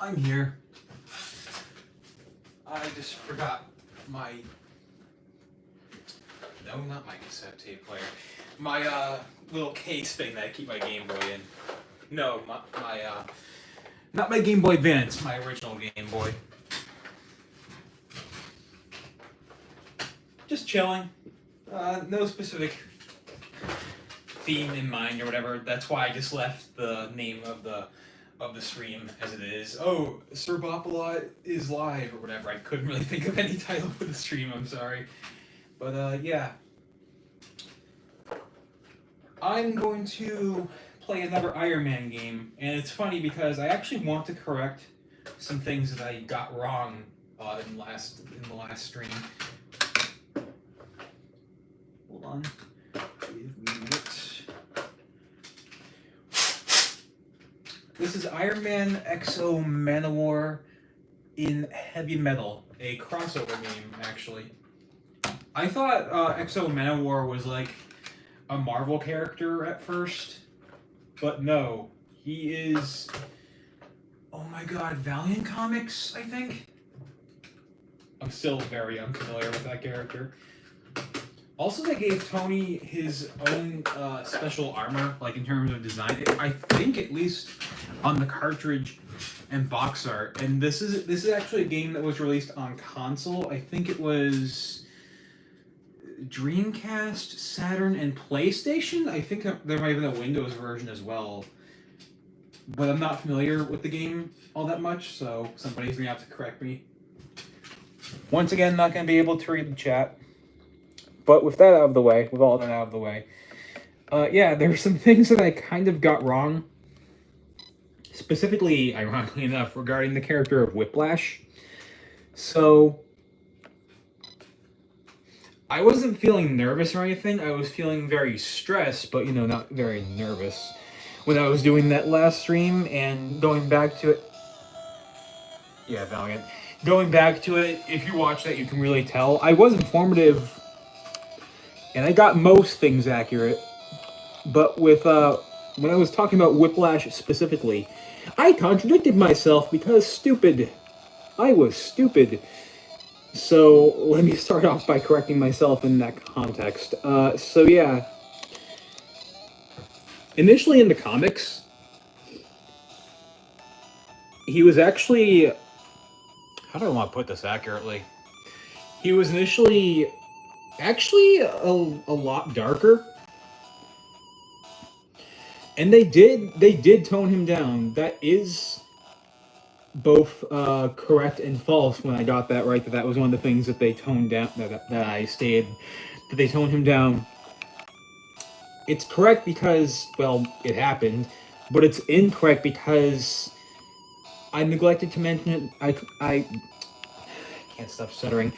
I'm here. I just forgot my... No, not my cassette tape player. My little case thing that I keep my Game Boy in. No, not my Game Boy Advance, my original Game Boy. Just chilling. No specific theme in mind or whatever. That's why I just left the name of the stream as it is. Oh, Sir Bop-A-Lot is live or whatever. I couldn't really think of any title for the stream, I'm sorry. But yeah. I'm going to play another Iron Man game, and it's funny because I actually want to correct some things that I got wrong in the last stream. Hold on. Give me a minute. This is Iron Man Exo Manowar in Heavy Metal, a crossover game, actually. I thought Exo Manowar was like a Marvel character at first, but no. He is... Oh my god, Valiant Comics, I think? I'm still very unfamiliar with that character. Also, they gave Tony his own special armor, like in terms of design. I think at least on the cartridge and box art. And this is actually a game that was released on console. I think it was Dreamcast, Saturn, and PlayStation. I think there might have been a Windows version as well. But I'm not familiar with the game all that much, so somebody's gonna have to correct me. Once again, not gonna be able to read the chat. But with that out of the way, with all that out of the way, yeah, there are some things that I kind of got wrong. Specifically, ironically enough, regarding the character of Whiplash. So, I wasn't feeling nervous or anything. I was feeling very stressed, but, you know, not very nervous when I was doing that last stream, and going back to it... Yeah, Valiant. Going back to it, if you watch that, you can really tell. I was informative... And I got most things accurate, but with when I was talking about Whiplash specifically, I contradicted myself because stupid. I was stupid. So let me start off by correcting myself in that context. So yeah, initially in the comics, he was actually... How do I want to put this accurately? He was initially... actually a lot darker, and they did tone him down. That is both correct and false. When I got that right, that was one of the things that they toned down, that I stated that they toned him down. It's correct because, well, it happened, but it's incorrect because I neglected to mention it. I can't stop stuttering.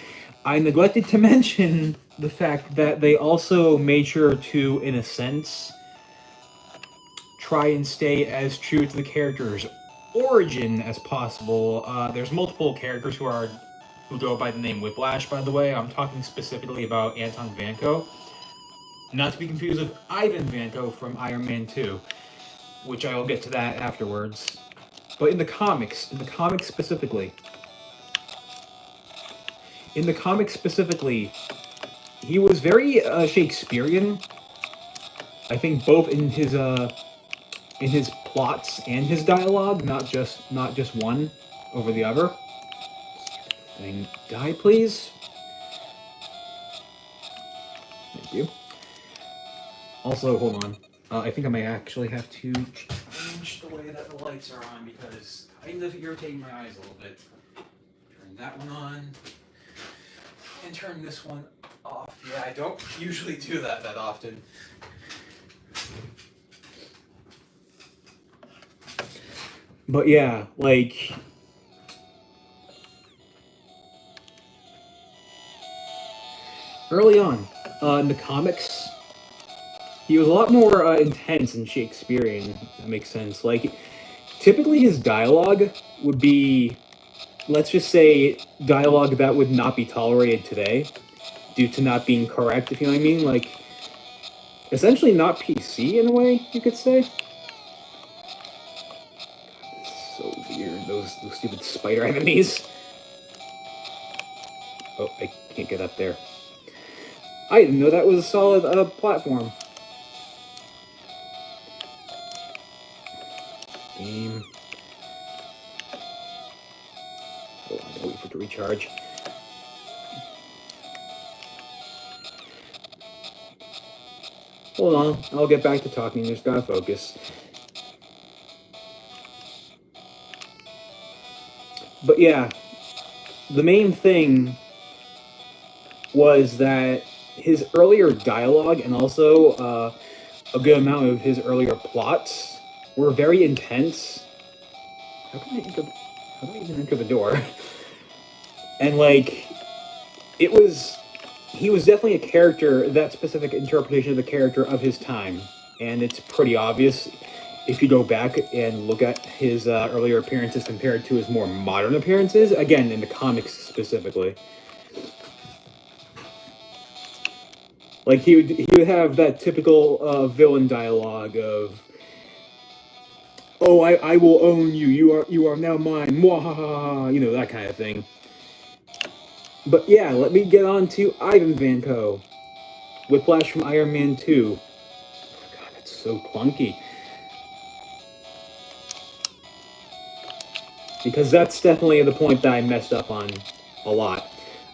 I neglected to mention the fact that they also made sure to, in a sense, try and stay as true to the character's origin as possible. There's multiple characters who go by the name Whiplash, by the way. I'm talking specifically about Anton Vanko. Not to be confused with Ivan Vanko from Iron Man 2, which I will get to that afterwards. But in the comics specifically... In the comics specifically, he was very Shakespearean. I think both in his plots and his dialogue, not just one over the other. Thing, die please. Thank you. Also, hold on. I think I might actually have to change the way that the lights are on because it's kind of irritating my eyes a little bit. Turn that one on. And turn this one off. Yeah, I don't usually do that often. But yeah, like... Early on, in the comics, he was a lot more intense and Shakespearean, if that makes sense. Like, typically his dialogue would be... Let's just say dialogue that would not be tolerated today due to not being correct, if you know what I mean? Like, essentially not PC in a way, you could say. So weird. Those stupid spider enemies. Oh, I can't get up there. I didn't know that was a solid platform. Game. Oh, I'm gonna wait for it to recharge. Hold on, I'll get back to talking. Just gotta focus. But yeah, the main thing was that his earlier dialogue and also a good amount of his earlier plots were very intense. How do I even enter the door? And like, he was definitely a character, that specific interpretation of the character of his time. And it's pretty obvious if you go back and look at his earlier appearances compared to his more modern appearances, again, in the comics specifically. Like, he would have that typical villain dialogue of, "Oh, I will own you. You are now mine. Mwahaha," you know, that kind of thing. But yeah, let me get on to Ivan Vanko. Whiplash from Iron Man 2. God, that's so clunky. Because that's definitely the point that I messed up on a lot.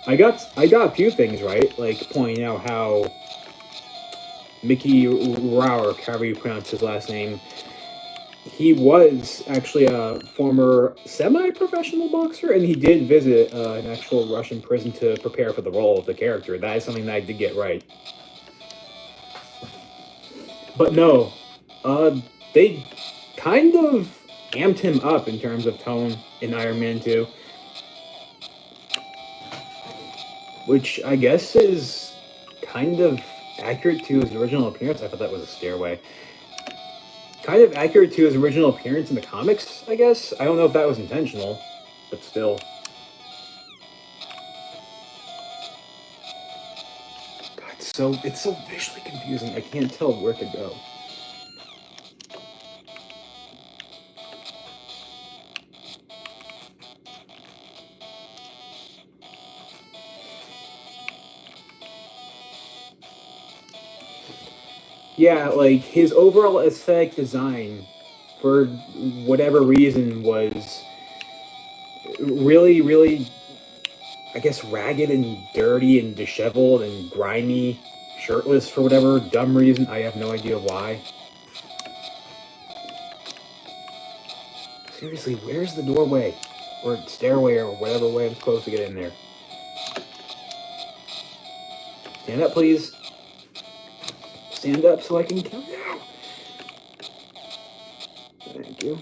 I got a few things right, like pointing out how Mickey Rourke, however you pronounce his last name, he was actually a former semi-professional boxer, and he did visit an actual Russian prison to prepare for the role of the character. That is something that I did get right. But no, they kind of amped him up in terms of tone in Iron Man 2. Which I guess is kind of accurate to his original appearance. I thought that was a stairway. Kind of accurate to his original appearance in the comics, I guess. I don't know if that was intentional, but still. God, it's so visually confusing. I can't tell where to go. Yeah, like his overall aesthetic design, for whatever reason, was really, really, I guess, ragged and dirty and disheveled and grimy, shirtless for whatever dumb reason. I have no idea why. Seriously, where's the doorway? Or stairway, or whatever way I'm supposed to get in there? Stand up, please. Stand up so I can count down. Thank you.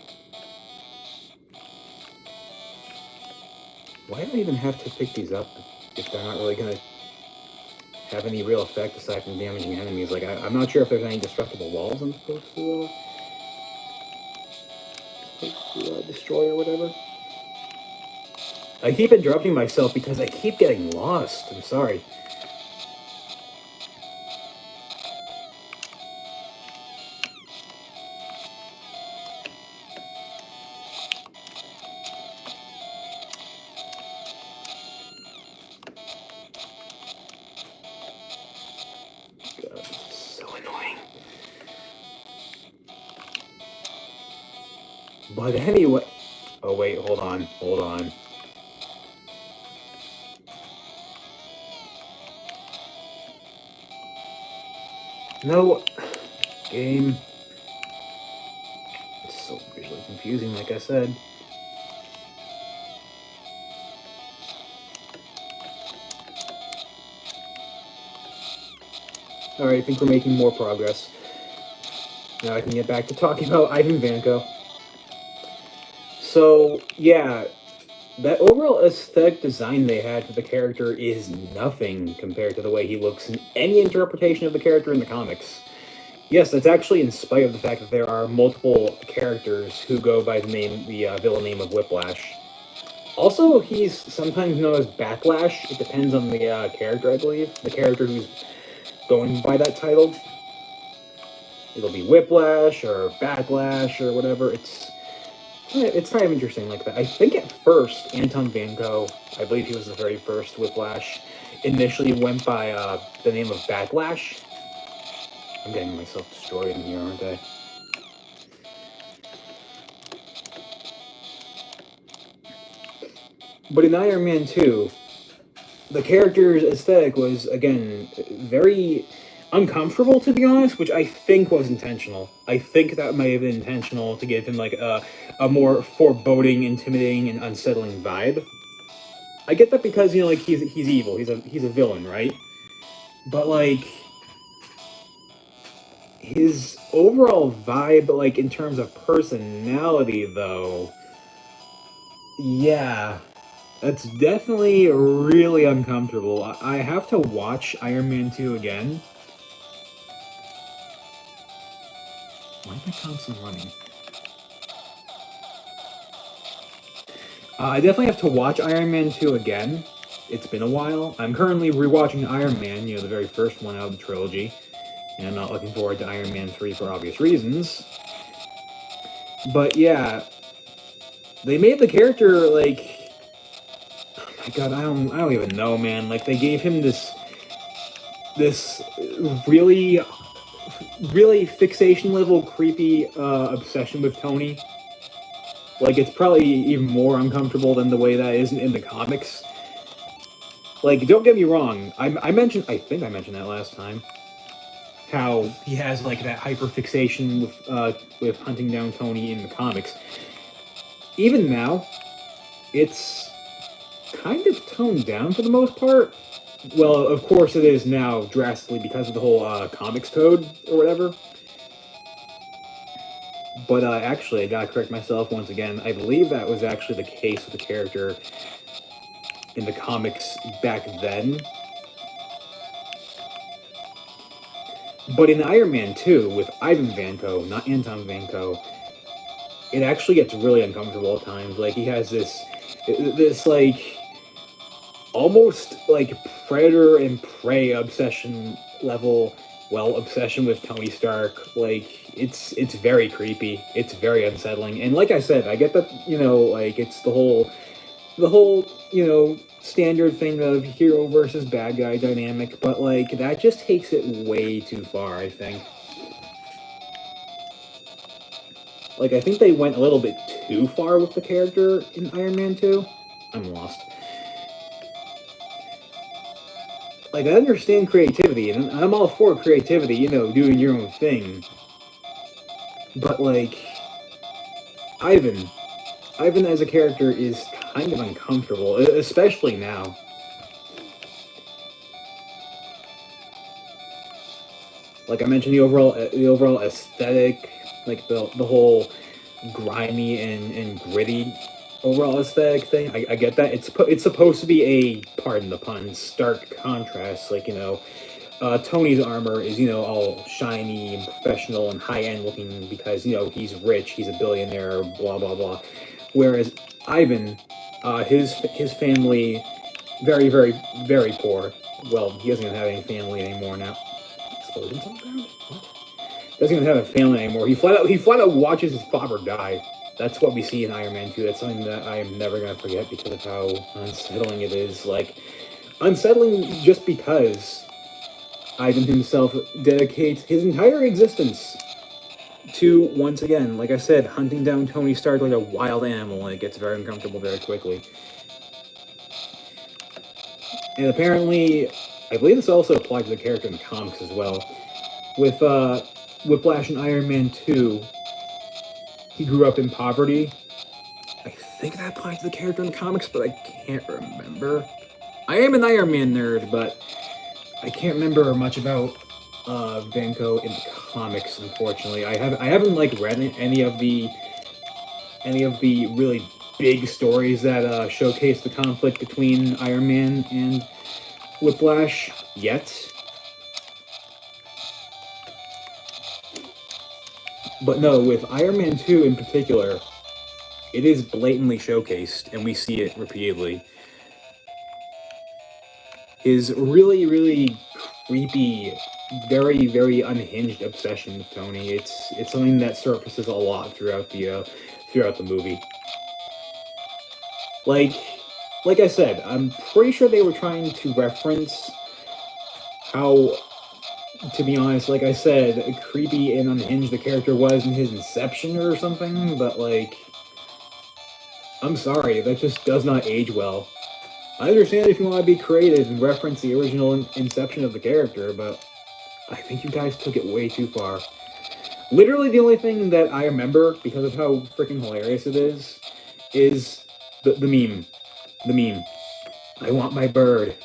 Why do I even have to pick these up if they're not really going to have any real effect aside from damaging enemies? Like, I'm not sure if there's any destructible walls I'm supposed to destroy or whatever. I keep interrupting myself because I keep getting lost. I'm sorry. God, this is so annoying. But anyway... Oh, wait, hold on. No. Game. It's so visually confusing, like I said. Alright, I think we're making more progress. Now I can get back to talking about Ivan Vanko. So, yeah, that overall aesthetic design they had for the character is nothing compared to the way he looks in any interpretation of the character in the comics. Yes, that's actually in spite of the fact that there are multiple characters who go by the villain name of Whiplash. Also, he's sometimes known as Backlash. It depends on the character, I believe. The character who's going by that title. It'll be Whiplash or Backlash or whatever. it's kind of interesting like that. I think at first, Anton Vanko, I believe he was the very first Whiplash, initially went by the name of Backlash. I'm getting myself destroyed in here, aren't I? But in Iron Man 2, the character's aesthetic was, again, very uncomfortable, to be honest, which I think was intentional. I think that may have been intentional to give him, like, a more foreboding, intimidating, and unsettling vibe. I get that because, you know, like, he's evil. He's a villain, right? But, like, his overall vibe, like, in terms of personality, though, yeah, that's definitely really uncomfortable. I have to watch Iron Man 2 again. Why am I constantly running? I definitely have to watch Iron Man 2 again. It's been a while. I'm currently rewatching Iron Man, you know, the very first one out of the trilogy. And I'm not looking forward to Iron Man 3 for obvious reasons. But yeah, they made the character, like, oh my god, I don't even know, man. Like, they gave him this really fixation level creepy obsession with Tony. Like, it's probably even more uncomfortable than the way that is in the comics. Like, don't get me wrong, I think I mentioned that last time, how he has, like, that hyperfixation with hunting down Tony in the comics. Even now, it's kind of toned down for the most part. Well, of course it is now drastically because of the whole comics code or whatever. But actually, I gotta correct myself once again. I believe that was actually the case with the character in the comics back then. But in Iron Man 2, with Ivan Vanko, not Anton Vanko, it actually gets really uncomfortable at times. Like, he has this like, almost, like, predator and prey obsession level, well, obsession with Tony Stark. Like, it's very creepy. It's very unsettling. And like I said, I get that, you know, like, it's the whole, you know, standard thing of hero versus bad guy dynamic, but, like, that just takes it way too far, I think. Like, I think they went a little bit too far with the character in Iron Man 2. I'm lost. Like, I understand creativity, and I'm all for creativity, you know, doing your own thing. But, like, Ivan as a character is kind of uncomfortable, especially now. Like I mentioned, the overall aesthetic, like the whole grimy and gritty overall aesthetic thing. I get that. It's supposed to be a, pardon the pun, stark contrast. Like, you know, Tony's armor is, you know, all shiny and professional and high end looking because, you know, he's rich, he's a billionaire, blah blah blah. Whereas Ivan, his family, very very very poor. Well, he doesn't even have any family anymore now. Explosions on the ground? What? Doesn't even have a family anymore. He flat out watches his father die. That's what we see in Iron Man 2. That's something that I am never gonna forget because of how unsettling it is. Like, unsettling just because Ivan himself dedicates his entire existence to, once again, like I said, hunting down Tony Stark like a wild animal, and it gets very uncomfortable very quickly. And apparently, I believe this also applied to the character in the comics as well. With Whiplash and Iron Man 2, he grew up in poverty. I think that applied to the character in the comics, but I can't remember. I am an Iron Man nerd, but I can't remember much about Vanko in the comics, unfortunately. I haven't like read any of the really big stories that showcase the conflict between Iron Man and Whiplash yet. But no, with Iron Man 2 in particular, it is blatantly showcased, and we see it repeatedly. His really, really creepy, very, very unhinged obsession with Tony. It's something that surfaces a lot throughout throughout the movie. Like I said, I'm pretty sure they were trying to reference how, to be honest, like I said, creepy and unhinged the character was in his inception or something, but like, I'm sorry, that just does not age well. I understand if you want to be creative and reference the original inception of the character, but I think you guys took it way too far. Literally the only thing that I remember, because of how freaking hilarious it is the meme. The meme. I want my bird.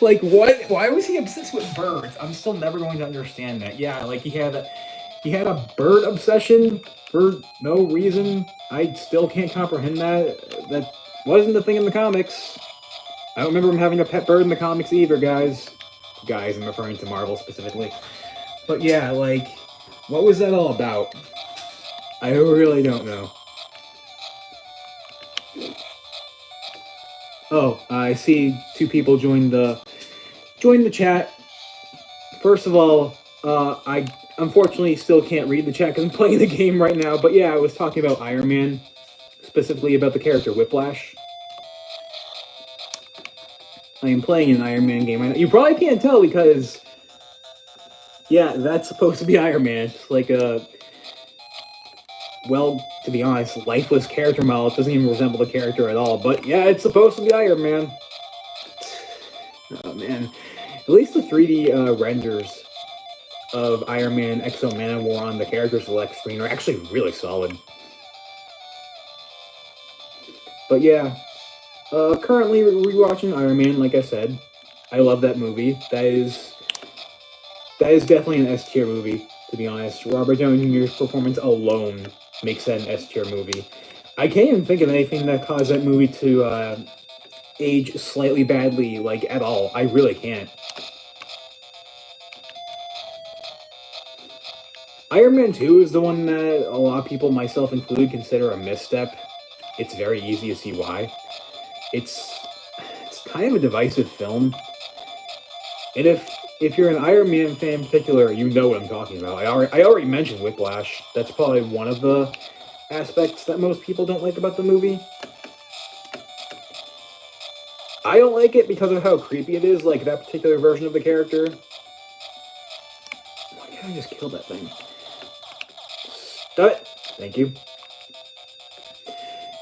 Like, what? Why was he obsessed with birds? I'm still never going to understand that. Yeah, like he had a bird obsession for no reason. I still can't comprehend that. That wasn't the thing in the comics. I don't remember him having a pet bird in the comics either, guys. Guys, I'm referring to Marvel specifically. But yeah, like, what was that all about? I really don't know. Oh, I see two people join the chat. First of all, I unfortunately still can't read the chat because I'm playing the game right now. But yeah, I was talking about Iron Man, specifically about the character Whiplash. I am playing an Iron Man game right now. You probably can't tell because, yeah, that's supposed to be Iron Man. It's like a, well, to be honest, lifeless character model. It doesn't even resemble the character at all. But yeah, it's supposed to be Iron Man. Oh man, at least the 3D renders of Iron Man Exo Manowar on the character select screen are actually really solid. But yeah, currently rewatching Iron Man. Like I said, I love that movie. That is definitely an S tier movie. To be honest, Robert Downey Jr.'s performance alone makes that an S tier movie. I can't even think of anything that caused that movie to age slightly badly, like, at all. I really can't. Iron Man 2 is the one that a lot of people, myself included, consider a misstep. It's very easy to see why. It's kind of a divisive film. And if you're an Iron Man fan in particular, you know what I'm talking about. I already mentioned Whiplash. That's probably one of the aspects that most people don't like about the movie. I don't like it because of how creepy it is, like that particular version of the character. Why can't I just kill that thing? Stop it! Thank you.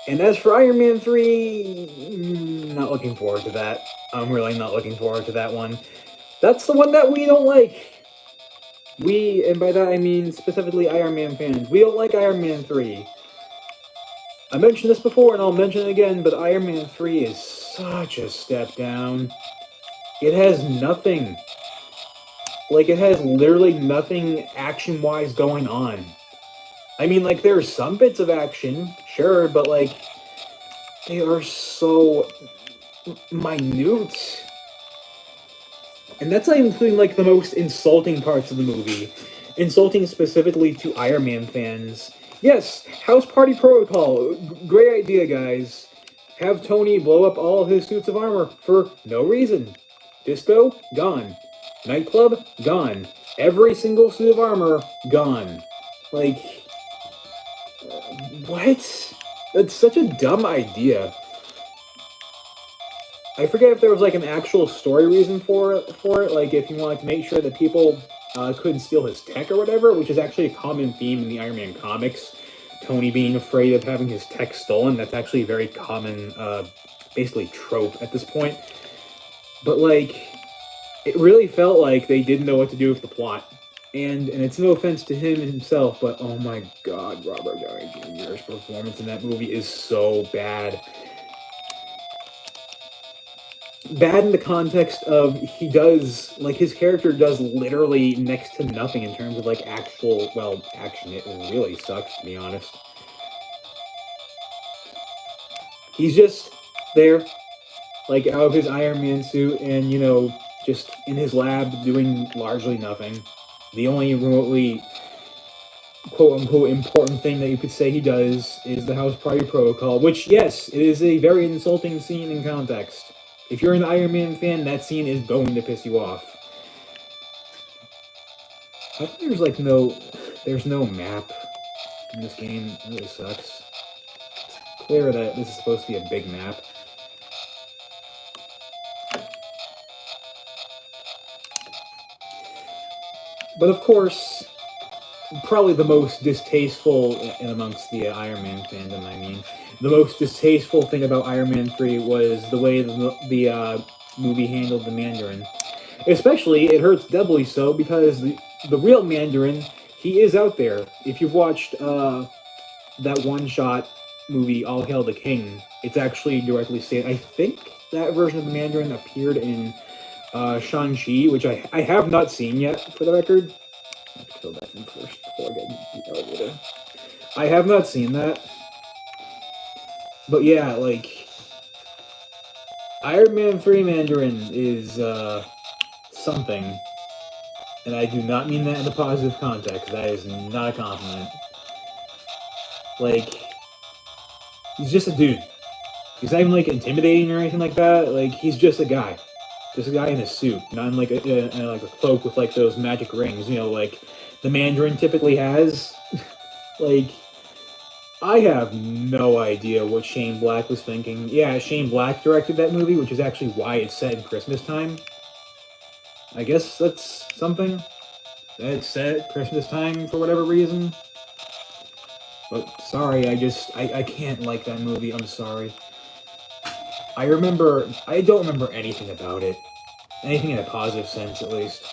And as for Iron Man 3, not looking forward to that. I'm really not looking forward to that one. That's the one that we don't like. We, and by that I mean specifically Iron Man fans, we don't like Iron Man 3. I mentioned this before and I'll mention it again, but Iron Man 3 is such a step down. It has nothing. Like, it has literally nothing action-wise going on. I mean, like, there's some bits of action, sure, but, like, they are so minute. And that's not including, like, the most insulting parts of the movie. Insulting specifically to Iron Man fans. Yes, House Party Protocol. Great idea, guys. Have Tony blow up all of his suits of armor for no reason. Disco, gone. Nightclub, gone. Every single suit of armor, gone. Like, what? That's such a dumb idea. I forget if there was like an actual story reason for it, like if you wanted to make sure that people couldn't steal his tech or whatever, which is actually a common theme in the Iron Man comics. Tony being afraid of having his tech stolen, that's actually a very common, basically trope at this point. But like, it really felt like they didn't know what to do with the plot. And it's no offense to him himself, but oh my god, Robert Downey Jr.'s performance in that movie is so bad. Bad in the context of he does, like, his character does literally next to nothing in terms of, like, actual, well, action. It really sucks, to be honest. He's just there, like, out of his Iron Man suit and, you know, just in his lab doing largely nothing. The only remotely quote-unquote important thing that you could say he does is the House Party Protocol, which, yes, it is a very insulting scene in context. If you're an Iron Man fan, that scene is going to piss you off. How come there's like there's no map in this game? It really sucks. clear that this is supposed to be a big map. But of course, probably the most distasteful in amongst the Iron Man fandom, I mean, the most distasteful thing about Iron Man 3 was the way the movie handled the Mandarin. Especially, it hurts doubly so because the real Mandarin, he is out there. If you've watched that one-shot movie, All Hail the King, it's actually directly stated. I think that version of the Mandarin appeared in Shang-Chi, which I have not seen yet, for the record. I have to kill that thing first before I get the elevator. I have not seen that. But yeah, like, Iron Man 3 Mandarin is something. And I do not mean that in a positive context. That is not a compliment. Like, he's just a dude. He's not even, like, intimidating or anything like that. Like, he's just a guy. Just a guy in a suit. Not in, like, a cloak with, like, those magic rings, you know, like the Mandarin typically has. Like, I have no idea what Shane Black was thinking. Yeah, Shane Black directed that movie, which is actually why it's set in Christmas time. I guess that's something. That it's set at Christmas time for whatever reason. But sorry, I can't like that movie. I'm sorry. I don't remember anything about it. Anything in a positive sense, at least.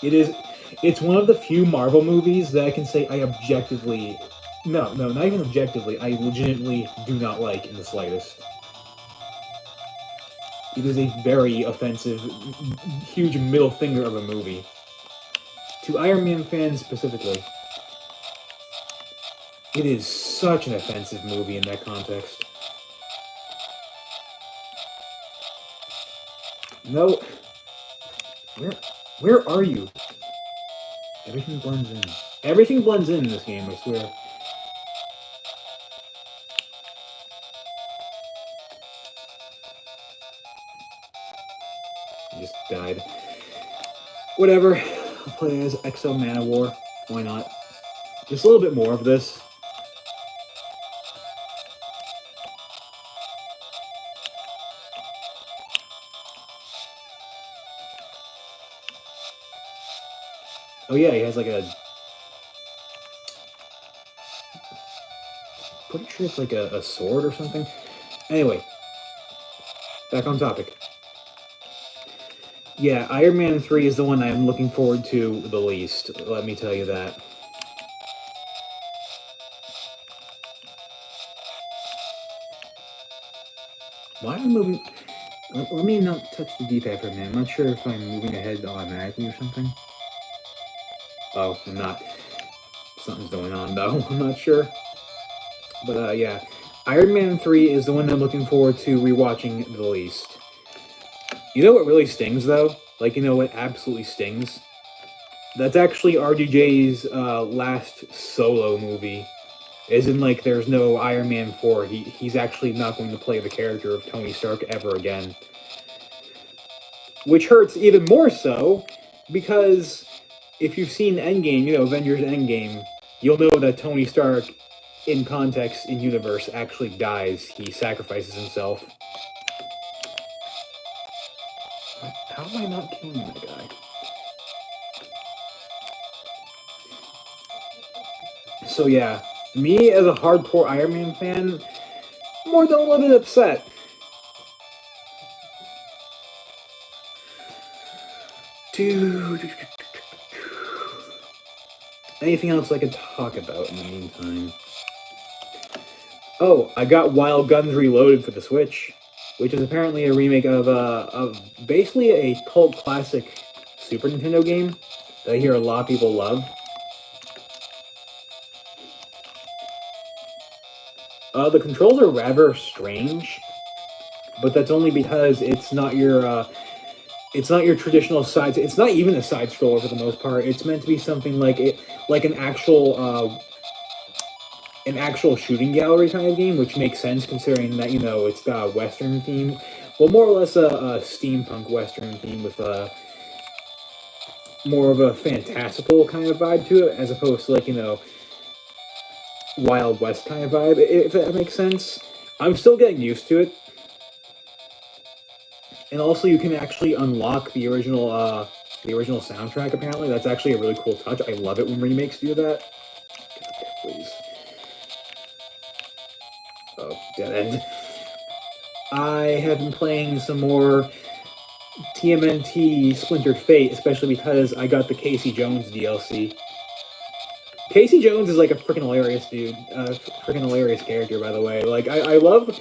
It's one of the few Marvel movies that I can say I objectively, no, not even objectively, I legitimately do not like in the slightest. It is a very offensive, huge middle finger of a movie. To Iron Man fans specifically. It is such an offensive movie in that context. No. Where are you? Everything blends in. Everything blends in this game, I swear. I just died. Whatever. I'll play as Exo Manowar. Why not? Just a little bit more of this. Oh yeah, he has like a... Pretty sure it's like a sword or something. Anyway. Back on topic. Yeah, Iron Man 3 is the one I'm looking forward to the least. Let me tell you that. Why am I moving... Let me not touch the D-pad for a minute. I'm not sure if I'm moving ahead automatically or something. Oh, I'm not. Something's going on, though. I'm not sure. But, yeah. Iron Man 3 is the one I'm looking forward to rewatching the least. You know what really stings, though? Like, you know what absolutely stings? That's actually RDJ's last solo movie. As in, like, there's no Iron Man 4. He's actually not going to play the character of Tony Stark ever again. Which hurts even more so, because if you've seen Endgame, you know, Avengers Endgame, you'll know that Tony Stark, in context, in universe, actually dies. He sacrifices himself. How am I not killing that guy? So yeah, me as a hardcore Iron Man fan, more than a little bit upset. Dude. Anything else I could talk about in the meantime? Oh, I got Wild Guns Reloaded for the Switch, which is apparently a remake of basically a cult classic Super Nintendo game that I hear a lot of people love. The controls are rather strange, but that's only because it's not your traditional side. It's not even a side scroller for the most part. It's meant to be something like an actual shooting gallery kind of game, which makes sense considering that, you know, it's got a Western theme. Well, more or less a steampunk Western theme with more of a fantastical kind of vibe to it, as opposed to, like, you know, Wild West kind of vibe, if that makes sense. I'm still getting used to it. And also, you can actually unlock the original soundtrack. Apparently, that's actually a really cool touch. I love it when remakes do that. Please. Oh, dead end. I have been playing some more TMNT Splintered Fate, especially because I got the Casey Jones DLC. Casey Jones is like a freaking hilarious dude, freaking hilarious character, by the way. Like, I love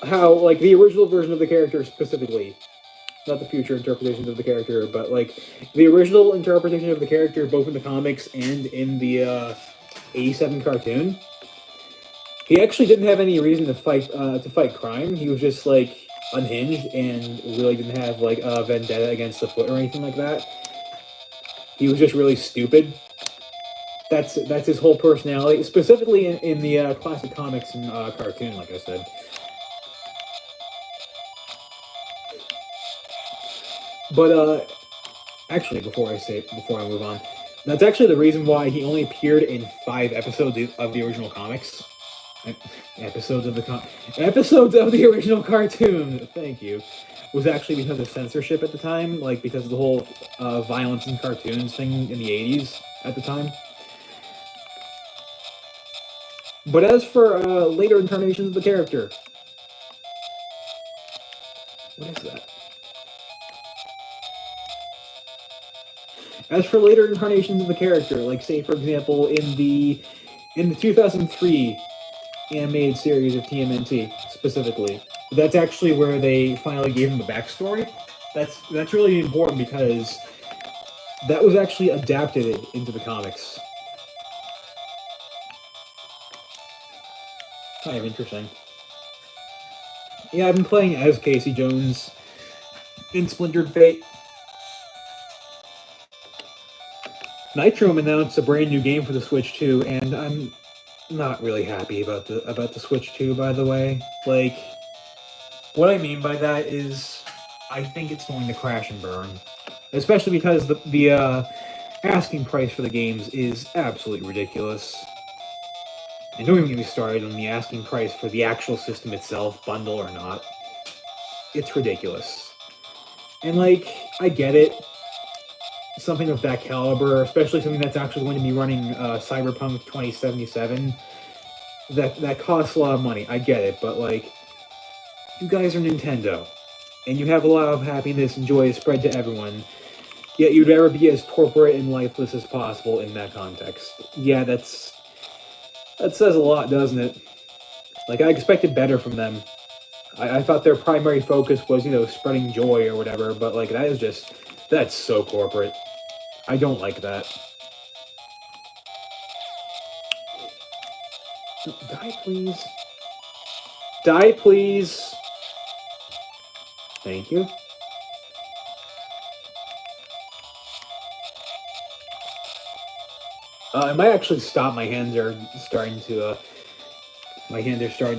how, like, the original version of the character specifically, not the future interpretations of the character, but, like, the original interpretation of the character, both in the comics and in the 87 cartoon, he actually didn't have any reason to fight crime. He was just, like, unhinged and really didn't have, like, a vendetta against the Foot or anything like that. He was just really stupid. That's his whole personality, specifically in the classic comics and cartoon, like I said. But actually, before I move on, that's actually the reason why he only appeared in 5 episodes of the original comics. Episodes of the original cartoon. Thank you. Was actually because of censorship at the time, like because of the whole violence in cartoons thing in the 80s at the time. But as for later incarnations of the character, what is that? As for later incarnations of the character, like say for example in the 2003 animated series of TMNT specifically, that's actually where they finally gave him a backstory. That's really important because that was actually adapted into the comics. Kind of interesting. Yeah, I've been playing as Casey Jones in Splintered Fate. Nitrom announced a brand new game for the Switch 2, and I'm not really happy about the Switch 2, by the way. Like, what I mean by that is, I think it's going to crash and burn. Especially because the asking price for the games is absolutely ridiculous. And don't even get me started on the asking price for the actual system itself, bundle or not. It's ridiculous. And, like, I get it. Something of that caliber, especially something that's actually going to be running Cyberpunk 2077, that costs a lot of money. I get it, but, like, you guys are Nintendo, and you have a lot of happiness and joy spread to everyone, yet you'd rather be as corporate and lifeless as possible in that context. Yeah, that says a lot, doesn't it? Like, I expected better from them. I thought their primary focus was, spreading joy or whatever, but, like, that's so corporate. I don't like that. Die, please. Die, please. Thank you. I might actually stop. My hands are starting to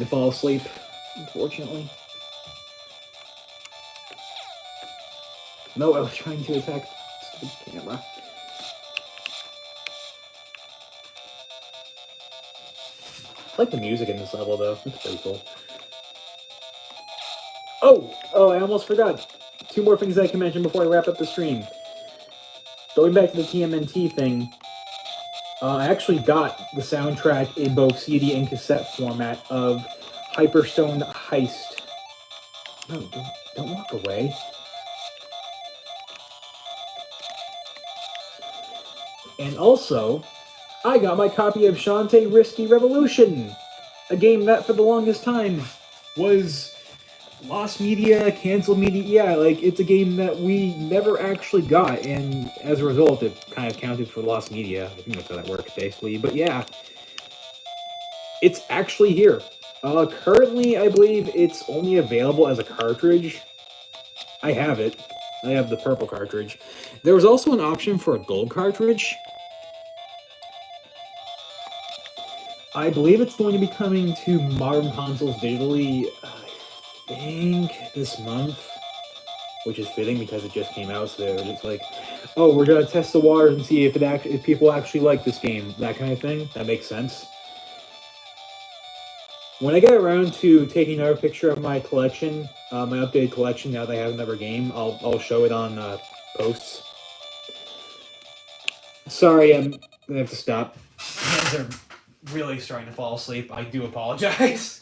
fall asleep, unfortunately. No, I was trying to attack the camera. I like the music in this level, though. It's pretty cool. Oh, I almost forgot. 2 more things I can mention before I wrap up the stream. Going back to the TMNT thing, I actually got the soundtrack in both CD and cassette format of Hyperstone Heist. No, don't walk away. And also, I got my copy of Shantae Risky Revolution, a game that for the longest time was lost media, canceled media. Yeah, like, it's a game that we never actually got, and as a result, it kind of counted for lost media. I think that's how that works, basically. But yeah, it's actually here. Currently, I believe it's only available as a cartridge. I have it. I have the purple cartridge. There was also an option for a gold cartridge. I believe it's going to be coming to modern consoles digitally, I think, this month. Which is fitting because it just came out, so they're just like, oh, we're gonna test the waters and see if people actually like this game, that kind of thing. That makes sense. When I get around to taking another picture of my collection, my updated collection, now that I have another game, I'll show it on posts. Sorry, I'm gonna have to stop. My hands are really starting to fall asleep. I do apologize.